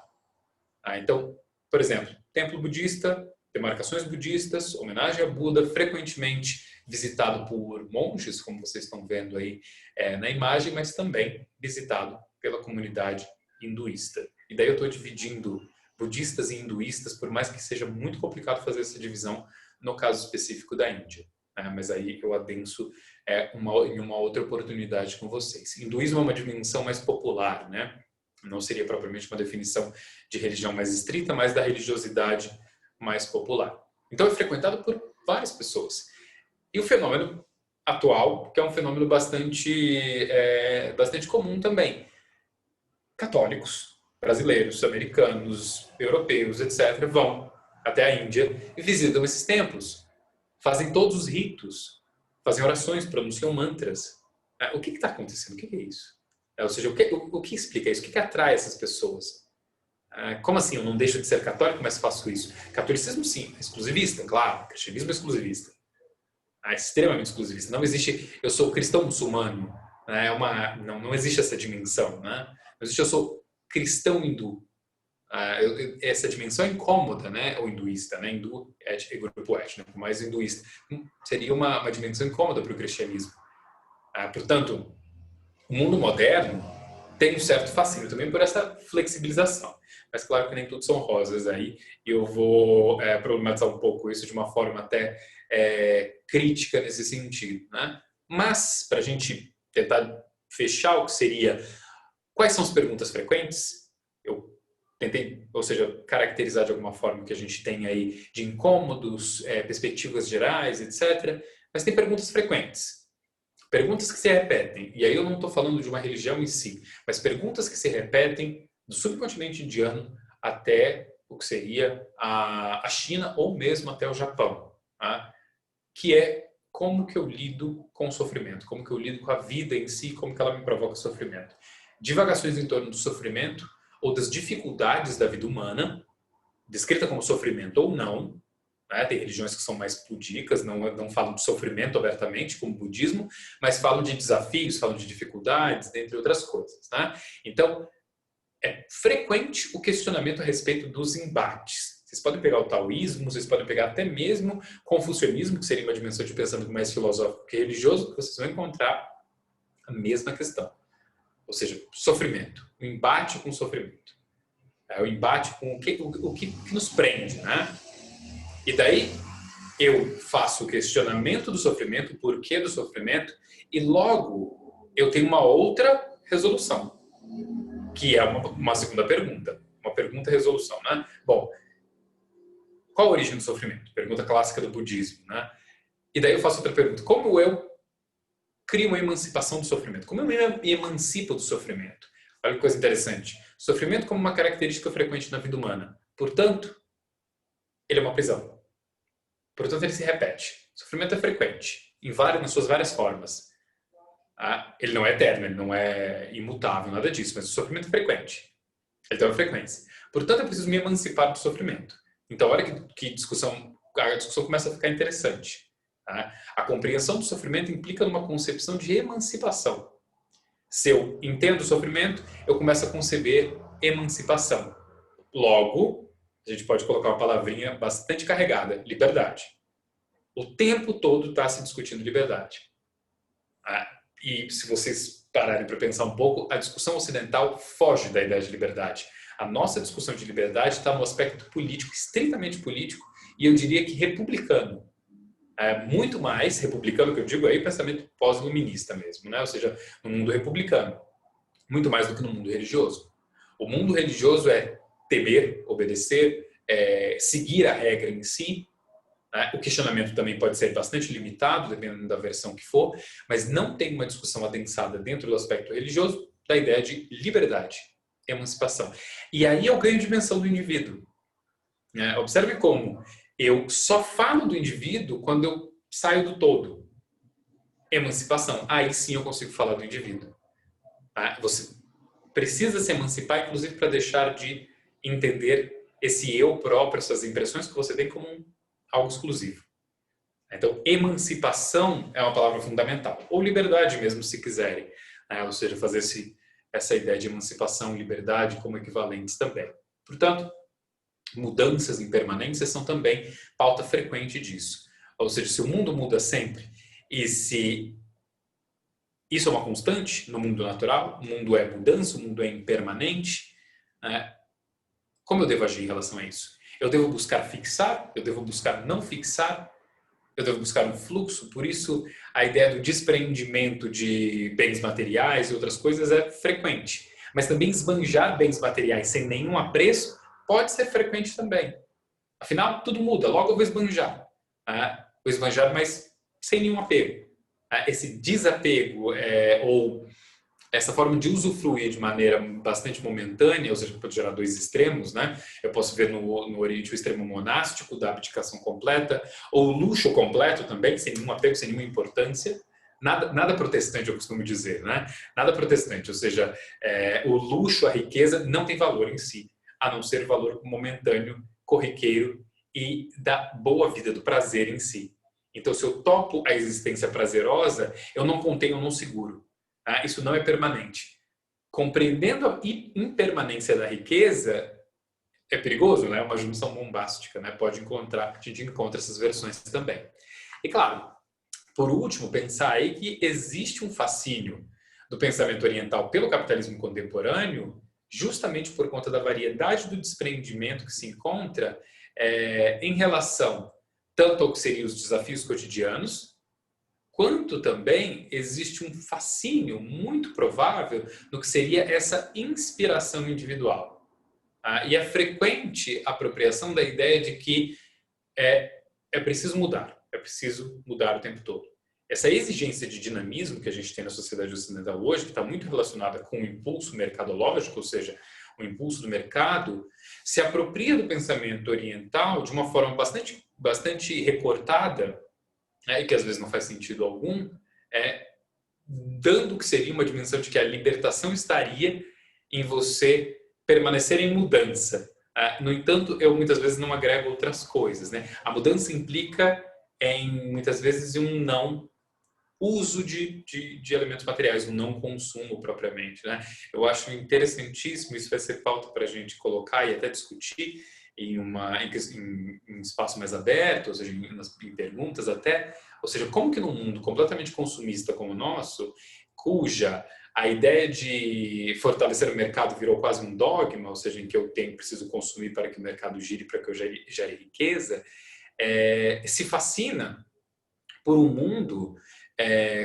Então, por exemplo, templo budista, demarcações budistas, homenagem a Buda, frequentemente visitado por monges, como vocês estão vendo aí na imagem, mas também visitado pela comunidade hinduísta. E daí eu estou dividindo budistas e hinduístas, por mais que seja muito complicado fazer essa divisão no caso específico da Índia. Mas aí eu adenso em uma outra oportunidade com vocês. Hinduísmo é uma dimensão mais popular, né? Não seria propriamente uma definição de religião mais estrita, mas da religiosidade mais popular. Então é frequentado por várias pessoas. E o fenômeno atual, que é um fenômeno bastante comum também. Católicos, brasileiros, americanos, europeus, etc., vão até a Índia e visitam esses templos. Fazem todos os ritos, fazem orações, pronunciam mantras. O que está acontecendo? O que é isso? Ou seja, o que explica isso? O que atrai essas pessoas? Como assim? Eu não deixo de ser católico, mas faço isso? Catolicismo, sim, é exclusivista, claro. Cristianismo é exclusivista. É extremamente exclusivista. Não existe, eu sou cristão muçulmano. Não existe essa dimensão. Né? Não existe, eu sou cristão hindu. Essa dimensão é incômoda, né? O hinduísta, né? Hindu é grupo étnico, mas hinduísta seria uma dimensão incômoda para o cristianismo. Portanto, o mundo moderno tem um certo fascínio também por essa flexibilização. Mas claro que nem tudo são rosas aí, e eu vou problematizar um pouco isso de uma forma até crítica nesse sentido. Né? Mas, para a gente tentar fechar o que seria, quais são as perguntas frequentes? Eu tentei, ou seja, caracterizar de alguma forma o que a gente tem aí de incômodos, perspectivas gerais, etc. Mas tem perguntas frequentes. Perguntas que se repetem, e aí eu não estou falando de uma religião em si, mas perguntas que se repetem do subcontinente indiano até o que seria a China ou mesmo até o Japão. tá? Que é como que eu lido com o sofrimento, como que eu lido com a vida em si, como que ela me provoca sofrimento. Divagações em torno do sofrimento ou das dificuldades da vida humana, descrita como sofrimento ou não, né? Tem religiões que são mais pudicas, não falam de sofrimento abertamente, como o budismo, mas falam de desafios, falam de dificuldades, dentre outras coisas, né? Então, é frequente o questionamento a respeito dos embates. Vocês podem pegar o taoísmo, vocês podem pegar até mesmo confucionismo, que seria uma dimensão de pensamento mais filosófico que religioso, que vocês vão encontrar a mesma questão. Ou seja, sofrimento, o embate com o sofrimento. É o embate com o que nos prende, né? E daí eu faço o questionamento do sofrimento, o porquê do sofrimento, e logo eu tenho uma outra resolução, que é uma segunda pergunta. Uma pergunta-resolução, né? Bom, qual a origem do sofrimento? Pergunta clássica do budismo, né? E daí eu faço outra pergunta. Como eu crio uma emancipação do sofrimento? Como eu me emancipo do sofrimento? Olha que coisa interessante. Sofrimento como uma característica frequente na vida humana. Portanto, ele é uma prisão. Portanto, ele se repete. Sofrimento é frequente, nas suas várias formas. Ele não é eterno, ele não é imutável, nada disso, mas o sofrimento é frequente. Ele tem uma frequência. Portanto, eu preciso me emancipar do sofrimento. Então, olha que a discussão começa a ficar interessante. A compreensão do sofrimento implica numa concepção de emancipação. Se eu entendo o sofrimento, eu começo a conceber emancipação. Logo, a gente pode colocar uma palavrinha bastante carregada, liberdade. O tempo todo está se discutindo liberdade. E se vocês pararem para pensar um pouco, a discussão ocidental foge da ideia de liberdade. A nossa discussão de liberdade está no aspecto político, estritamente político, e eu diria que republicano. Muito mais republicano, que eu digo aí, pensamento pós-iluminista mesmo, né? Ou seja, no mundo republicano. Muito mais do que no mundo religioso. O mundo religioso é temer, obedecer, seguir a regra em si. O questionamento também pode ser bastante limitado, dependendo da versão que for, mas não tem uma discussão adensada dentro do aspecto religioso da ideia de liberdade, emancipação. E aí eu ganho dimensão do indivíduo. Observe como eu só falo do indivíduo quando eu saio do todo. Emancipação. Aí sim eu consigo falar do indivíduo. Você precisa se emancipar, inclusive, para deixar de entender esse eu próprio, essas impressões que você tem como algo exclusivo. Então, emancipação é uma palavra fundamental. Ou liberdade mesmo, se quiserem. Ou seja, fazer essa ideia de emancipação e liberdade como equivalentes também. Portanto, mudanças, impermanências são também pauta frequente disso. Ou seja, se o mundo muda sempre e se isso é uma constante no mundo natural, o mundo é mudança, o mundo é impermanente, como eu devo agir em relação a isso? Eu devo buscar fixar? Eu devo buscar não fixar? Eu devo buscar um fluxo? Por isso, a ideia do desprendimento de bens materiais e outras coisas é frequente. Mas também esbanjar bens materiais sem nenhum apreço pode ser frequente também. Afinal, tudo muda. Logo eu vou esbanjar. Vou esbanjar, mas sem nenhum apego. Esse desapego ou essa forma de usufruir de maneira bastante momentânea, ou seja, pode gerar dois extremos, né? Eu posso ver no Oriente o extremo monástico, da abdicação completa, ou o luxo completo também, sem nenhum apego, sem nenhuma importância. Nada protestante, eu costumo dizer, né? Nada protestante, ou seja, o luxo, a riqueza, não tem valor em si, a não ser valor momentâneo, corriqueiro e da boa vida, do prazer em si. Então, se eu topo a existência prazerosa, eu não contenho, eu não seguro. Isso não é permanente. Compreendendo a impermanência da riqueza, é perigoso, né? É uma junção bombástica, né? A gente encontra essas versões também. E claro, por último, pensar aí que existe um fascínio do pensamento oriental pelo capitalismo contemporâneo, justamente por conta da variedade do desprendimento que se encontra em relação tanto ao que seriam os desafios cotidianos, quanto também existe um fascínio muito provável no que seria essa inspiração individual. E é frequente a apropriação da ideia de que é preciso mudar o tempo todo. Essa exigência de dinamismo que a gente tem na sociedade ocidental hoje, que está muito relacionada com o impulso mercadológico, ou seja, o impulso do mercado, se apropria do pensamento oriental de uma forma bastante bastante recortada, né, e que às vezes não faz sentido algum, dando o que seria uma dimensão de que a libertação estaria em você permanecer em mudança. No entanto, eu muitas vezes não agrego outras coisas, né? A mudança implica muitas vezes um não uso de elementos materiais, um não consumo propriamente, né? Eu acho interessantíssimo, isso vai ser pauta para a gente colocar e até discutir em espaço mais aberto, ou seja, em perguntas até, ou seja, como que num mundo completamente consumista como o nosso, cuja a ideia de fortalecer o mercado virou quase um dogma, ou seja, em que eu preciso consumir para que o mercado gire, para que eu gere riqueza, se fascina por um mundo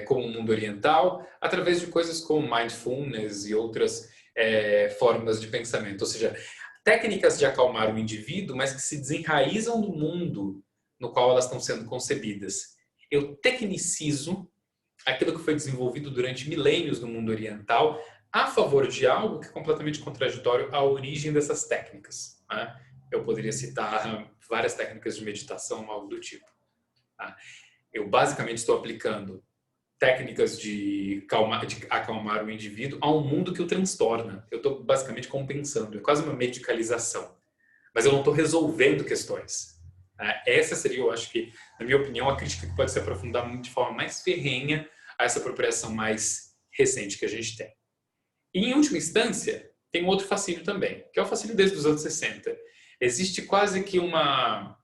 como o mundo oriental, através de coisas como mindfulness e outras formas de pensamento, ou seja, técnicas de acalmar o indivíduo, mas que se desenraizam do mundo no qual elas estão sendo concebidas. Eu tecnicizo aquilo que foi desenvolvido durante milênios no mundo oriental a favor de algo que é completamente contraditório à origem dessas técnicas, né? Eu poderia citar várias técnicas de meditação, algo do tipo. Tá? Eu basicamente estou aplicando técnicas de acalmar o indivíduo a um mundo que o transtorna. Eu estou basicamente compensando, é quase uma medicalização. Mas eu não estou resolvendo questões. Essa seria, eu acho que, na minha opinião, a crítica que pode se aprofundar de forma mais ferrenha a essa apropriação mais recente que a gente tem. E, em última instância, tem um outro fascínio também, que é o fascínio desde os anos 60. Existe quase que uma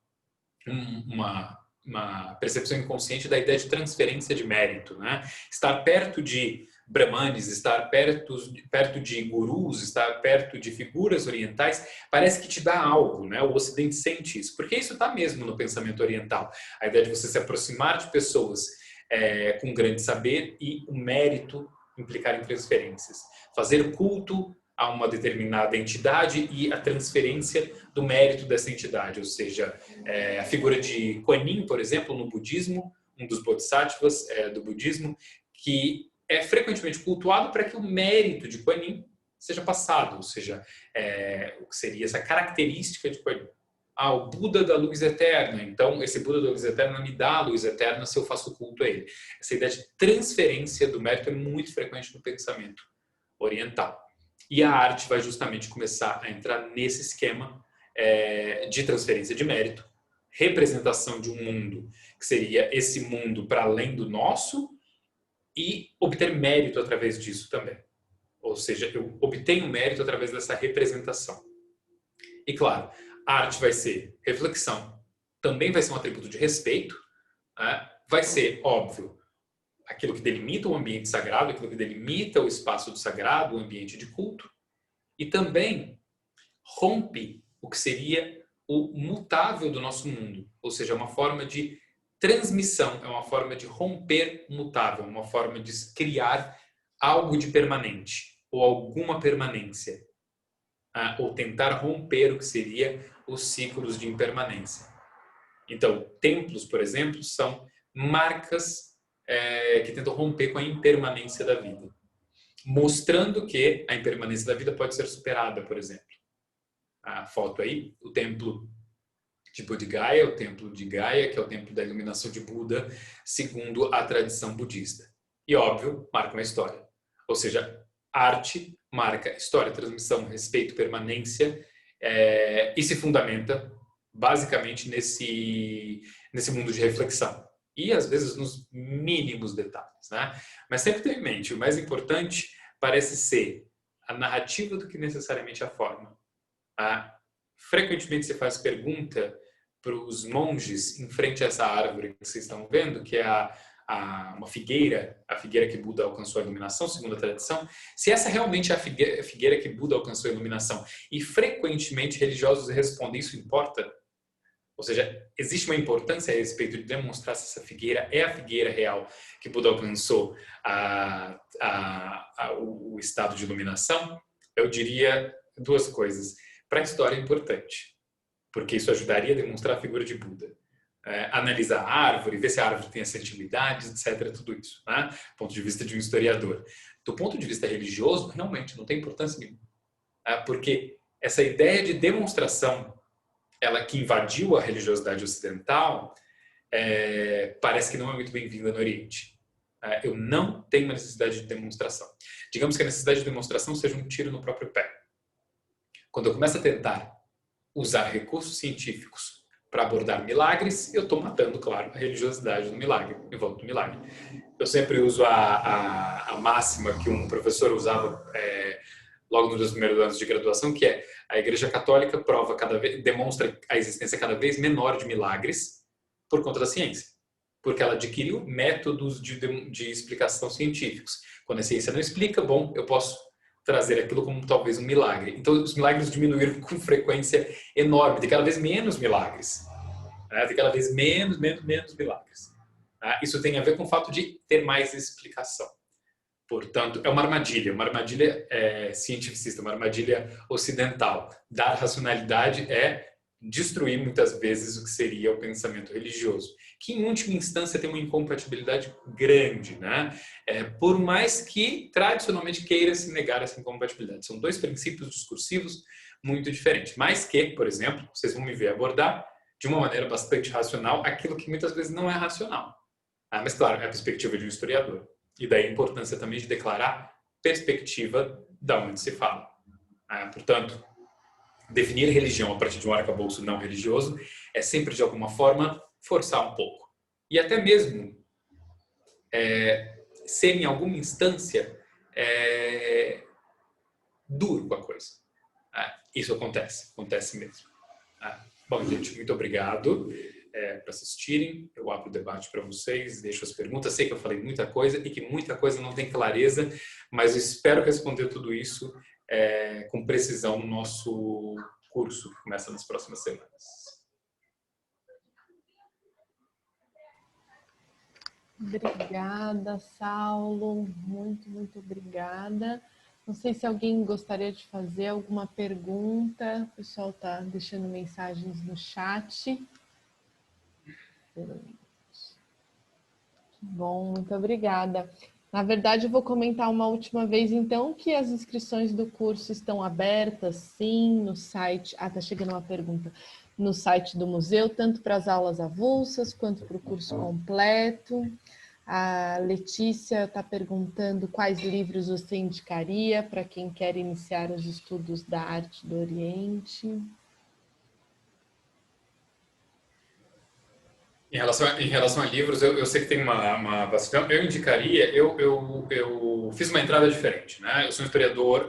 percepção inconsciente da ideia de transferência de mérito, né? Estar perto de brahmanes, estar perto de gurus, estar perto de figuras orientais, parece que te dá algo, né? O Ocidente sente isso, porque isso está mesmo no pensamento oriental. A ideia de você se aproximar de pessoas com grande saber e o mérito implicar em transferências. Fazer culto a uma determinada entidade e a transferência do mérito dessa entidade, ou seja, a figura de Kuan Yin, por exemplo, no budismo, um dos bodhisattvas do budismo, que é frequentemente cultuado para que o mérito de Kuan Yin seja passado, ou seja, o que seria essa característica de Kuan Yin. O Buda da luz eterna, então esse Buda da luz eterna me dá a luz eterna se eu faço culto a ele. Essa ideia de transferência do mérito é muito frequente no pensamento oriental. E a arte vai justamente começar a entrar nesse esquema de transferência de mérito, representação de um mundo que seria esse mundo para além do nosso e obter mérito através disso também. Ou seja, eu obtenho mérito através dessa representação. E claro, a arte vai ser reflexão, também vai ser um atributo de respeito, né? Vai ser, óbvio, aquilo que delimita o ambiente sagrado, aquilo que delimita o espaço do sagrado, o ambiente de culto, e também rompe o que seria o mutável do nosso mundo, ou seja, é uma forma de transmissão, é uma forma de romper o mutável, uma forma de criar algo de permanente, ou alguma permanência, ou tentar romper o que seria os ciclos de impermanência. Então, templos, por exemplo, são marcas que tentam romper com a impermanência da vida, mostrando que a impermanência da vida pode ser superada, por exemplo. A foto aí, o templo de Bodh Gaya, o templo de Gaia, que é o templo da iluminação de Buda, segundo a tradição budista. E, óbvio, marca uma história. Ou seja, arte marca história, transmissão, respeito, permanência, e se fundamenta basicamente nesse mundo de reflexão. E, às vezes, nos mínimos detalhes, né? Mas sempre tenha em mente, o mais importante parece ser a narrativa do que necessariamente a forma. Frequentemente se faz pergunta para os monges em frente a essa árvore que vocês estão vendo, que é uma figueira, a figueira que Buda alcançou a iluminação, segundo a tradição, se essa realmente é a figueira que Buda alcançou a iluminação. E frequentemente religiosos respondem, isso importa? Ou seja, existe uma importância a respeito de demonstrar se essa figueira é a figueira real que Buda alcançou o estado de iluminação? Eu diria duas coisas. Para a história é importante, porque isso ajudaria a demonstrar a figura de Buda. Analisar a árvore, ver se a árvore tem sensibilidades, etc. Tudo isso, né? Do ponto de vista de um historiador. Do ponto de vista religioso, realmente não tem importância nenhuma. Porque essa ideia de demonstração ela que invadiu a religiosidade ocidental, parece que não é muito bem-vinda no Oriente. Eu não tenho uma necessidade de demonstração. Digamos que a necessidade de demonstração seja um tiro no próprio pé. Quando eu começo a tentar usar recursos científicos para abordar milagres, eu estou matando, claro, a religiosidade do milagre, em volta do milagre. Eu sempre uso a máxima que um professor usava logo nos primeiros anos de graduação, que é: a Igreja Católica demonstra a existência cada vez menor de milagres por conta da ciência, porque ela adquiriu métodos de explicação científicos. Quando a ciência não explica, bom, eu posso trazer aquilo como talvez um milagre. Então, os milagres diminuíram com frequência enorme, tem cada vez menos milagres. Tem cada vez menos milagres. Isso tem a ver com o fato de ter mais explicação. Portanto, é uma armadilha cientificista, uma armadilha ocidental. Dar racionalidade é destruir muitas vezes o que seria o pensamento religioso, que em última instância tem uma incompatibilidade grande, né? Por mais que tradicionalmente queira se negar essa incompatibilidade. São dois princípios discursivos muito diferentes, mas que, por exemplo, vocês vão me ver abordar de uma maneira bastante racional aquilo que muitas vezes não é racional. Mas claro, é a perspectiva de um historiador. E daí a importância também de declarar perspectiva da onde se fala. Portanto, definir religião a partir de um arcabouço não religioso é sempre, de alguma forma, forçar um pouco. E até mesmo ser, em alguma instância, duro com a coisa. Isso acontece mesmo. Bom, gente, muito obrigado por assistirem. Eu abro o debate para vocês, deixo as perguntas. Sei que eu falei muita coisa e que muita coisa não tem clareza, mas eu espero responder tudo isso com precisão no nosso curso, que começa nas próximas semanas. Obrigada, Saulo. Muito obrigada. Não sei se alguém gostaria de fazer alguma pergunta. O pessoal está deixando mensagens no chat. Bom, muito obrigada. Na verdade, eu vou comentar uma última vez, então, que as inscrições do curso estão abertas, sim, no site. Tá chegando uma pergunta. No site do museu, tanto para as aulas avulsas quanto para o curso completo. A Letícia está perguntando quais livros você indicaria para quem quer iniciar os estudos da arte do Oriente. Em relação a livros, eu sei que tem uma vastidão. Eu indicaria, eu fiz uma entrada diferente, né? Eu sou um historiador,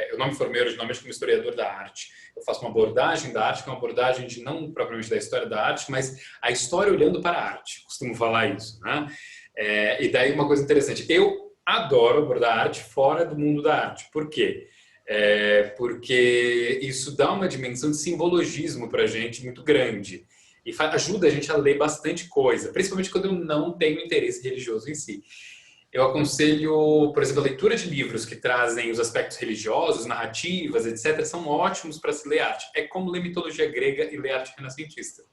eu não me formei originalmente como historiador da arte. Eu faço uma abordagem da arte, que é uma abordagem de não propriamente da história da arte, mas a história olhando para a arte. Costumo falar isso, né? E daí uma coisa interessante. Eu adoro abordar arte fora do mundo da arte. Por quê? Porque isso dá uma dimensão de simbologismo para a gente muito grande. E ajuda a gente a ler bastante coisa, principalmente quando eu não tenho interesse religioso em si. Eu aconselho, por exemplo, a leitura de livros que trazem os aspectos religiosos, narrativas, etc., são ótimos para se ler arte. É como ler mitologia grega e ler arte renascentista.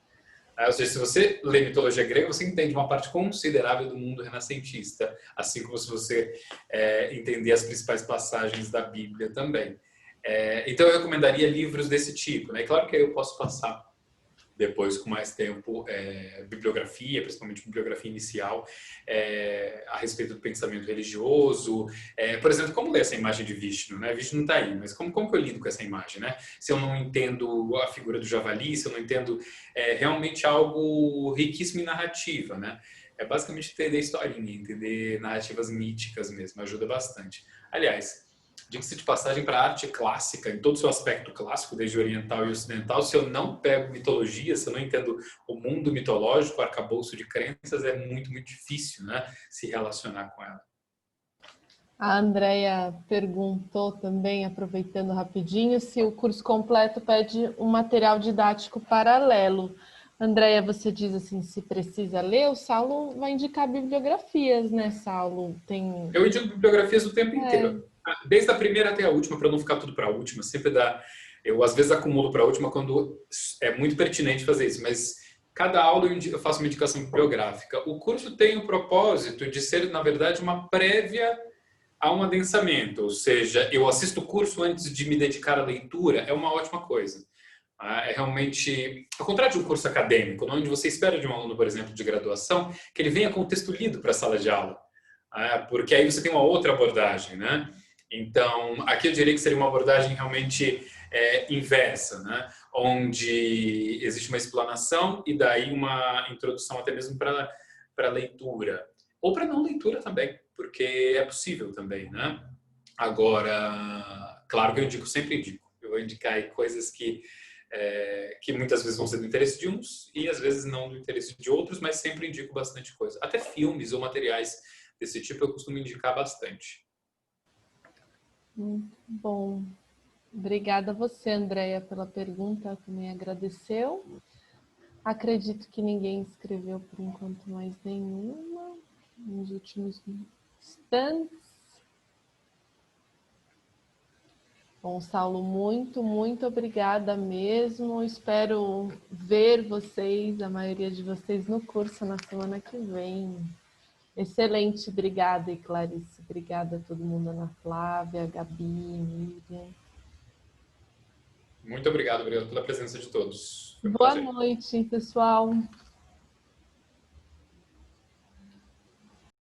Ou seja, se você lê mitologia grega, você entende uma parte considerável do mundo renascentista, assim como se você entender as principais passagens da Bíblia também. Então, eu recomendaria livros desse tipo, né? Claro que eu posso passar depois, com mais tempo, bibliografia, principalmente bibliografia inicial, a respeito do pensamento religioso. Por exemplo, como ler essa imagem de Vishnu, né? Vishnu não está aí, mas como que eu lido com essa imagem, né? Se eu não entendo a figura do javali, se eu não entendo realmente algo riquíssimo em narrativa, né? É basicamente entender historinha, entender narrativas míticas mesmo, ajuda bastante. Aliás, diga-se de passagem, para a arte clássica, em todo o seu aspecto clássico, desde oriental e ocidental, se eu não pego mitologia, se eu não entendo o mundo mitológico, o arcabouço de crenças, é muito difícil, né, se relacionar com ela. A Andrea perguntou também, aproveitando rapidinho, se o curso completo pede um material didático paralelo. Andrea, você diz assim, se precisa ler, o Saulo vai indicar bibliografias, né, Saulo? Eu indico bibliografias o tempo inteiro. Desde a primeira até a última, para não ficar tudo para a última, sempre dá. Eu às vezes acumulo para a última quando é muito pertinente fazer isso, mas cada aula eu faço uma indicação bibliográfica. O curso tem o propósito de ser, na verdade, uma prévia a um adensamento, ou seja, eu assisto o curso antes de me dedicar à leitura, é uma ótima coisa. É realmente, ao contrário de um curso acadêmico, onde você espera de um aluno, por exemplo, de graduação, que ele venha com o texto lido para a sala de aula, porque aí você tem uma outra abordagem, né? Então, aqui eu diria que seria uma abordagem realmente inversa, né? Onde existe uma explanação e daí uma introdução até mesmo para leitura, ou para não leitura também, porque é possível também, né? Agora, claro que eu indico, sempre indico. Eu vou indicar aí coisas que muitas vezes vão ser do interesse de uns e às vezes não do interesse de outros, mas sempre indico bastante coisa. Até filmes ou materiais desse tipo eu costumo indicar bastante. Muito bom. Obrigada a você, Andréia, pela pergunta, também agradeceu. Acredito que ninguém escreveu por enquanto mais nenhuma nos últimos instantes. Bom, Saulo, muito obrigada mesmo. Espero ver vocês, a maioria de vocês, no curso na semana que vem. Excelente, obrigada, e Clarice. Obrigada a todo mundo, Ana Flávia, Gabi, Miriam. Muito obrigado pela presença de todos. Foi um Boa prazer. noite, pessoal.